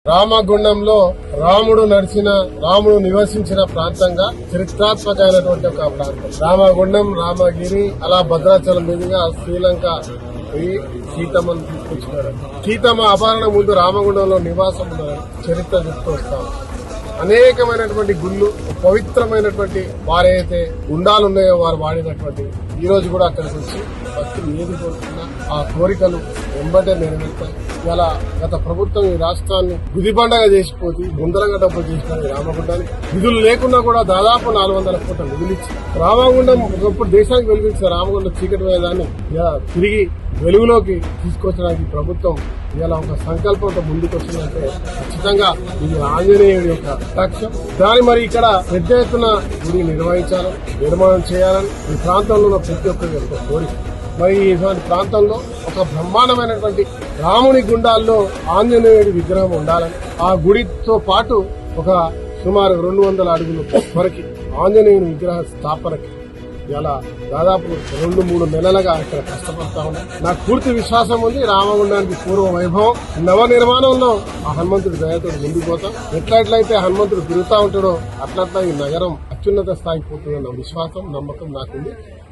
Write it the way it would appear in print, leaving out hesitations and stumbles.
రామగుండంలో రాముడు నివసించిన ప్రాంతంగా చరిత్రాత్మకమైనటువంటి ఒక ప్రాంతం రామగుండం, రామగిరి, అలా భద్రాచలం మీదుగా శ్రీలంక పోయి సీతమ్మను తీసుకొచ్చినారు. సీతమ్మ అపహరణ ముందు రామగుండంలో నివాసం ఉన్న చరిత్ర చెప్తూ వస్తాం. అనేకమైనటువంటి గుళ్ళు, పవిత్రమైనటువంటి వారైతే గుండాలు ఉన్నాయో వారు వాడినటువంటి ఈ రోజు కూడా అక్కడికి వచ్చి భక్తులు ఏది కోరుకున్నా ఆ కోరికలు వెంబడే నెరవేరుతాయి. ఇలా గత ప్రభుత్వం ఈ రాష్ట్రాన్ని గుదిబండగా చేసిపోతే గుందరంగా డబ్బులు చేసినది రామగుండానికి. నిధులు లేకున్నా కూడా దాదాపు 400 కోట్ల నిధులిచ్చి రామగుండం ఒకప్పుడు దేశానికి వెలిగించిన రామగుండం చీకటి వేదాన్ని తిరిగి వెలుగులోకి తీసుకొచ్చడానికి ప్రభుత్వం ఇలా ఒక సంకల్పంతో ముందుకు వచ్చిందంటే ఖచ్చితంగా ఇది ఆంజనేయుడి యొక్క లక్ష్యం. దాని మరి ఇక్కడ పెద్ద ఎత్తున గుడి నిర్వహించాలని, నిర్మాణం చేయాలని ఈ ప్రాంతంలో ఉన్న ప్రతి ఒక్కరి యొక్క కోరిక. మరి ఇటువంటి ప్రాంతంలో ఒక బ్రహ్మాండమైనటువంటి రాముని గుండాల్లో ఆంజనేయుడి విగ్రహం ఉండాలని, ఆ గుడితో పాటు ఒక సుమారు 200 అడుగుల వరకు ఆంజనేయుని విగ్రహ స్థాపనకి ఇలా దాదాపు 2-3 నెలలుగా ఇక్కడ కష్టపడతా ఉన్నాం. నాకు పూర్తి విశ్వాసం ఉంది రామగుండానికి పూర్వ వైభవం నవ నిర్మాణంలో ఆ హనుమంతుడి దయతో ముందుకు పోతాం. ఎట్లయితే హనుమంతుడు తిరుగుతా ఉంటాడో అట్లా ఈ నగరం అత్యున్నత స్థాయికి పోతుందన్న విశ్వాసం, నమ్మకం నాకుంది.